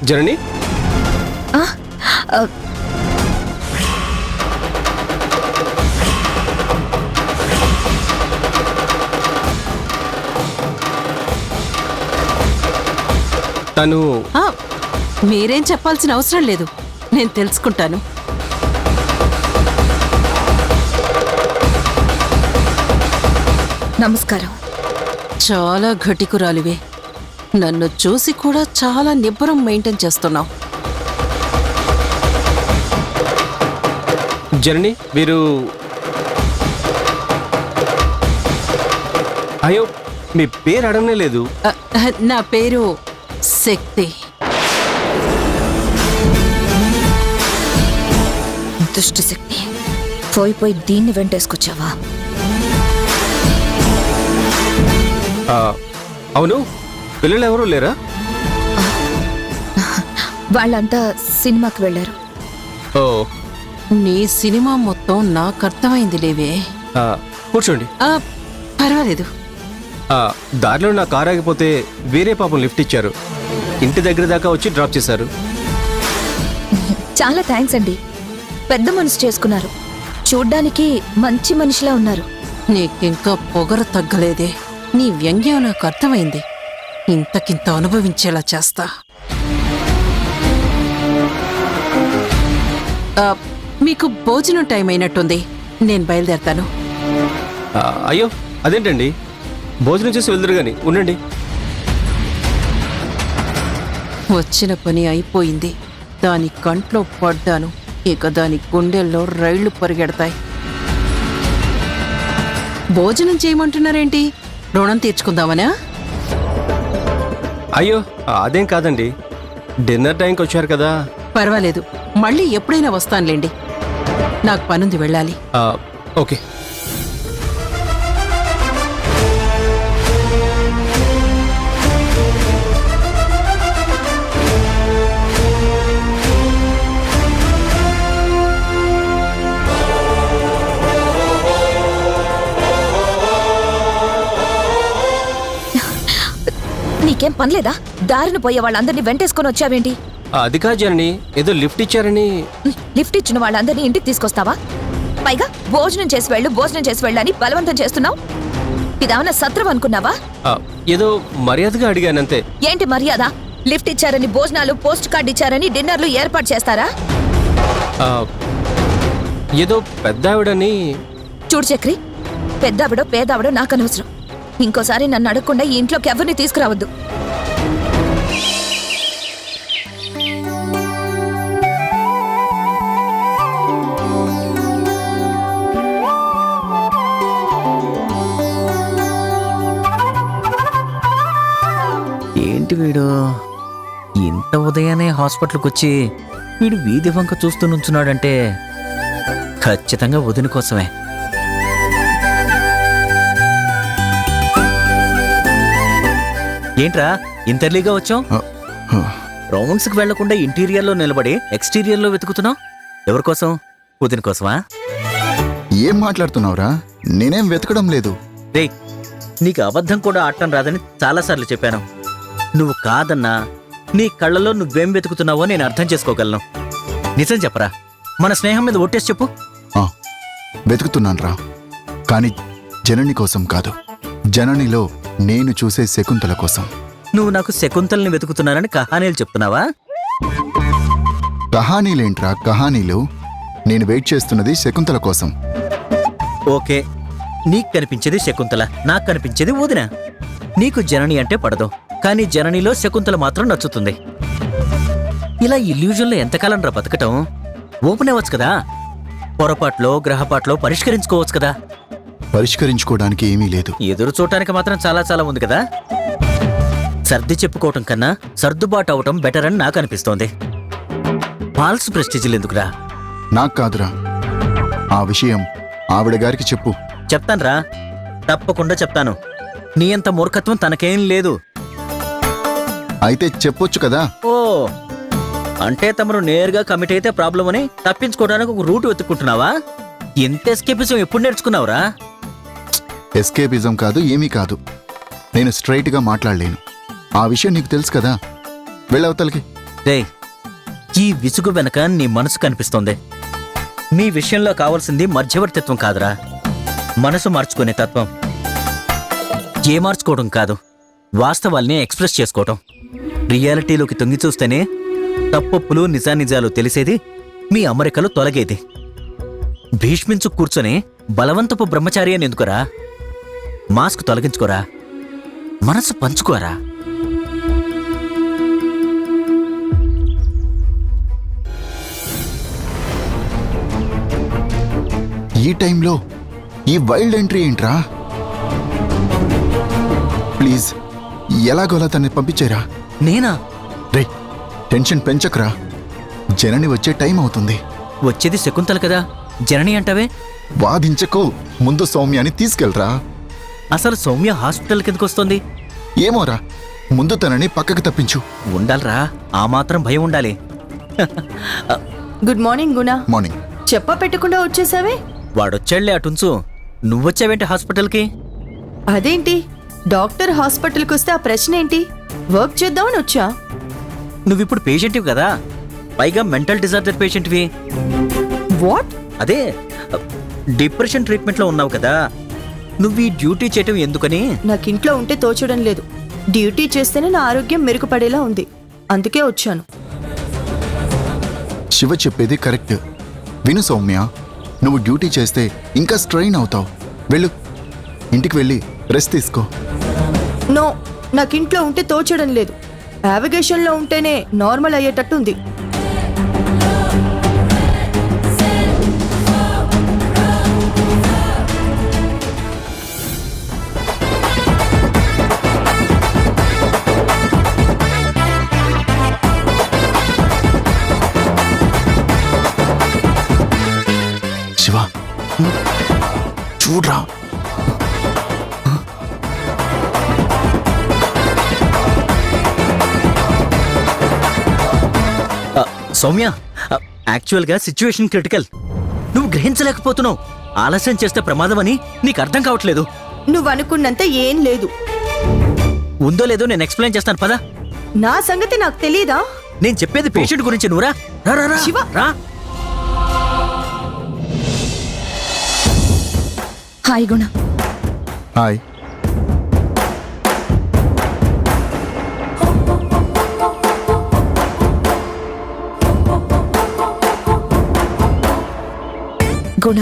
జనని తను మీరేం చెప్పాల్సిన అవసరం లేదు, నేను తెలుసుకుంటాను. నమస్కారం. చాలా ఘటికురాలివే. నన్ను చూసి కూడా చాలా నిబ్బరం మెయింటైన్ చేస్తున్నావు. జనని వీరు అయ్యో మీ పేరు అడగనే లేదు. నా పేరు శక్తి. దుష్ట శక్తి, పోయి దీన్ని వెంటేసుకొచ్చావా? అవును, పిల్లలు ఎవరూ లేరా? వాళ్ళంతా సినిమాకి వెళ్ళారు. ఓ, నీ సినిమా మొత్తం నాకు అర్థమైంది లేవే. కూర్చోండి. పర్వాలేదు. దారిలో నా కారు ఆగిపోతే వేరే పాపం లిఫ్ట్ ఇచ్చారు, ఇంటి దగ్గర దాకా వచ్చి డ్రాప్ చేశారు. చాలా థ్యాంక్స్ అండి. పెద్ద మనసు చేసుకున్నారు. చూడ్డానికి మంచి మనిషిలా ఉన్నారు. నీకింకా పొగరు తగ్గలేదే. నీ వ్యంగ్యం నాకు అర్థమైంది. ఇంతకింత అనుభవించేలా చేస్తా. మీకు భోజనం టైం అయినట్టుంది, నేను బయలుదేరతాను. అయ్యో అదేంటండి, భోజనం చేసి వెళ్దురు గాని, ఉండండి. వచ్చిన పని అయిపోయింది. దాని కంట్లో పడ్డాను. ఇక దాని గుండెల్లో రైళ్లు పరిగెడతాయి. భోజనం చేయమంటున్నారేంటి? రుణం తీర్చుకుందామనా? అయ్యో అదేం కాదండి, డిన్నర్ టైంకి వచ్చారు కదా. పర్వాలేదు, మళ్ళీ ఎప్పుడైనా వస్తానులేండి. నాకు పనుంది, వెళ్ళాలి. ఓకే. నీకేం పనిలేదా? దారిన పోయే వాళ్ళందరినీ వెంటేసుకొని వచ్చావేంటి? అది కాదు జనని, ఏదో లిఫ్ట్ ఇచ్చారని. లిఫ్ట్ ఇచ్చిన వాళ్ళందరినీ ఇంటికి తీసుకొస్తావా? పైగా భోజనం చేసి వెళ్ళు అని బలవంతం చేస్తున్నావు. ఇదేమన్నా సత్రం అనుకున్నావా? ఏదో మర్యాదగా అడిగానంతే. ఏంటి మర్యాద? లిఫ్ట్ ఇచ్చారని, భోజనాలు, పోస్ట్ కార్డు ఇచ్చారని డిన్నర్లు ఏర్పాటు చేస్తారా? ఏదో పెద్దావిడని. చూడు చక్రి, పెద్దావిడో పేదావిడో నాకు అనవసరం. ఇంకోసారి నన్ను అడగకుండా ఈ ఇంట్లోకి ఎవరిని తీసుకురావద్దు. ఏంటి వీడు ఇంత ఉదయాన్నే హాస్పిటల్కి వచ్చి వీడు వీధి వంక చూస్తూ నుంచున్నాడంటే ఖచ్చితంగా వదిన కోసమే. ఏంట్రా ఇంత ఎర్లీగా వచ్చావు? రౌండ్స్కి వెళ్లకుండా ఇంటీరియర్లో నిలబడి ఎక్స్టీరియర్లో వెతుకుతున్నావు. ఎవరి కోసం? వదిన కోసమా? ఏం మాట్లాడుతున్నావురా? నేనేం వెతకడం లేదు. రే, నీకు అబద్ధం కూడా ఆడటం రాదని చాలాసార్లు చెప్పాను. నువ్వు కాదన్నా నీ కళ్ళలో నువ్వేం వెతుకుతున్నావో నేను అర్థం చేసుకోగలను. నిజం చెప్పరా, మన స్నేహం మీద ఒట్టేసి చెప్పు. వెతుకుతున్నాను రా, కానీ జనని కోసం కాదు. జననిలో నేను చూసే శకుంతల కోసం. నువ్వు నాకు శకుంతల్ని వెతుకుతున్నానని కహానీలు చెప్తున్నావా? కహానీలేంట్రా కహానీలు? నేను వెయిట్ చేస్తున్నది శకుంతల కోసం. ఓకే, నీకు కనిపించేది శకుంతల, నాకు కనిపించేది వదిన. నీకు జనని అంటే పడదు, కానీ జననిలో శకుంతల మాత్రం నచ్చుతుంది. ఇలా ఇల్యూజన్లో ఎంతకాలం రా బతకటం? ఓపెన్ అవ్వచ్చు కదా, పొరపాట్లో గ్రహపాట్లో పరిష్కరించుకోవచ్చు కదా. పరిష్కరించుకోవడానికి ఏమీ లేదు. ఎదురు చూడటానికి మాత్రం చాలా చాలా ఉంది కదా. సర్ది చెప్పుకోవటం కన్నా సర్దుబాటు అవటం బెటర్ అని నాకు అనిపిస్తోంది. ఫాల్స్ ప్రెస్టీజీలు ఎందుకురా? నాకు కాదురా, ఆ విషయం ఆవిడ గారికి చెప్పు. చెప్తాన్రా, తప్పకుండా చెప్తాను. నీ అంత మూర్ఖత్వం తనకేం లేదు. అయితే చెప్పొచ్చు కదా. ఓ, అంటే తమరు నేరుగా కమిట్ అయితే ప్రాబ్లం అని తప్పించుకోవడానికి ఒక రూట్ వెతుక్కుంటున్నావా? ఎంత ఎస్కేపిజం ఎప్పుడు నేర్చుకున్నావురా? ఎస్కేపిజం కాదు, ఏమీ కాదు. నేను స్ట్రైట్గా మాట్లాడలేను. ఆ విషయం నీకు తెలుసు కదా. వెళ్ళవతలకి. రేయ్, ఈ విసుగు వెనక నీ మనసు కనిపిస్తోంది. మీ విషయంలో కావాల్సింది మధ్యవర్తిత్వం కాదురా, మనసు మార్చుకునే తత్వం. ఏ మార్చుకోవడం కాదు, వాస్తవాల్ని ఎక్స్ప్రెస్ చేసుకోవటం. రియాలిటీలోకి తొంగి చూస్తేనే తప్పొప్పులు నిజానిజాలు తెలిసేది, మీ అమరికలు తొలగేది. భీష్మించు కూర్చొని బలవంతపు బ్రహ్మచారి అని ఎందుకురా? మాస్క్ తొలగించుకోరా, మనసు పంచుకోరా. ఈ టైంలో ఈ వైల్డ్ ఎంట్రీ ఏంట్రా? ప్లీజ్ ఎలాగోలా తన్ని పంపించేరా. నేనా? రే, టెన్షన్ పెంచకురా. జనని వచ్చే టైం అవుతుంది. వచ్చేది శకుంతల కదా, జనని అంటావే? వాదించకు, ముందు సౌమ్యాని తీసుకెళ్ళరా. అసలు సౌమ్య హాస్పిటల్ కిందకు వస్తుంది. ఏమోరా, ముందు తనని పక్కకు తప్పించు. ఉండాలరా, ఆ మాత్రం భయం ఉండాలి. గుడ్ మార్నింగ్ గుణ. మార్నింగ్. చెప్ప పెట్టకుండా వచ్చేసావే? వాడొచ్చాళ్లే అటుంచు, నువ్వొచ్చావేంటి హాస్పిటల్కి? అదేంటి, డాక్టర్ హాస్పిటల్కి వస్తే ఆ ప్రశ్న ఏంటి? వర్క్ చేద్దామని వచ్చా. నువ్విప్పుడు పేషెంట్వి కదా, పైగా మెంటల్ డిజార్డర్ పేషెంట్వి. వాట్? అదే, డిప్రెషన్ ట్రీట్మెంట్లో ఉన్నావు కదా, నువ్వు ఈ డ్యూటీ చేయటం ఎందుకని. నాకు ఇంట్లో ఉంటే తోచడం లేదు. డ్యూటీ చేస్తేనే నా ఆరోగ్యం మెరుగుపడేలా ఉంది, అందుకే వచ్చాను. శివ చెప్పేది కరెక్ట్. విను సౌమ్య, నువ్వు డ్యూటీ చేస్తే ఇంకా స్ట్రెయిన్ అవుతావు. వెళ్ళు, ఇంటికి వెళ్ళి రెస్ట్ తీసుకో. నో, నాకు ఇంట్లో ఉంటే తోచడం లేదు. నావిగేషన్లో ఉంటేనే నార్మల్ అయ్యేటట్టు ఉంది. శివ, చూడ్రా. సౌమ్య, యాక్చువల్గా సిచ్యువేషన్ క్రిటికల్. నువ్వు గ్రహించలేకపోతున్నావు. ఆలస్యం చేస్తే ప్రమాదం అని నీకు అర్థం కావట్లేదు. నువ్వు అనుకున్నంత ఏం లేదు. ఉందో లేదో నేను ఎక్స్ప్లెయిన్ చేస్తాను పదా. నా సంగతి నాకు తెలీదా? నేను చెప్పేది పేషెంట్ గురించి, నువ్వురా. రా, రా, రా. శివ. రా. హాయ్ గుణ. హాయ్. గుణ,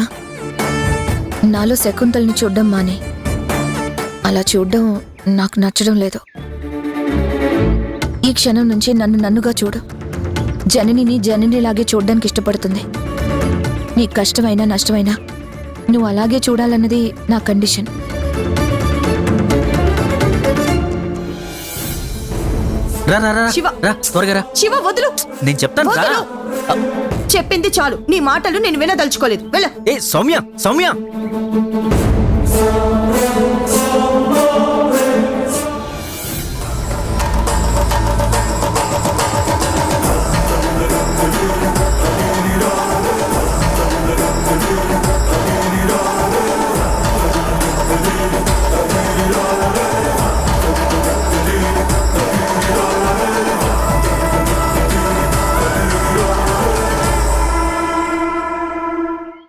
నాలో శకుంతల్ని చూడ్డం మానే. అలా చూడ్డం నాకు నచ్చడం లేదు. ఈ క్షణం నుంచి నన్ను నన్నుగా చూడు. జననిని జననిలాగే చూడ్డానికి ఇష్టపడుతుంది. నీకు కష్టమైనా నష్టమైనా నువ్వు అలాగే చూడాలన్నది నా కండిషన్. రా, రా, రా. శివ. రా, త్వరగా రా. శివ వదులు. నేను చెప్తాను రా. వదలు. చెప్పింది చాలు. నీ మాటలు నేను వినదలుచుకోలేదు. వెళ్ళ. ఏ సౌమ్య, సౌమ్య.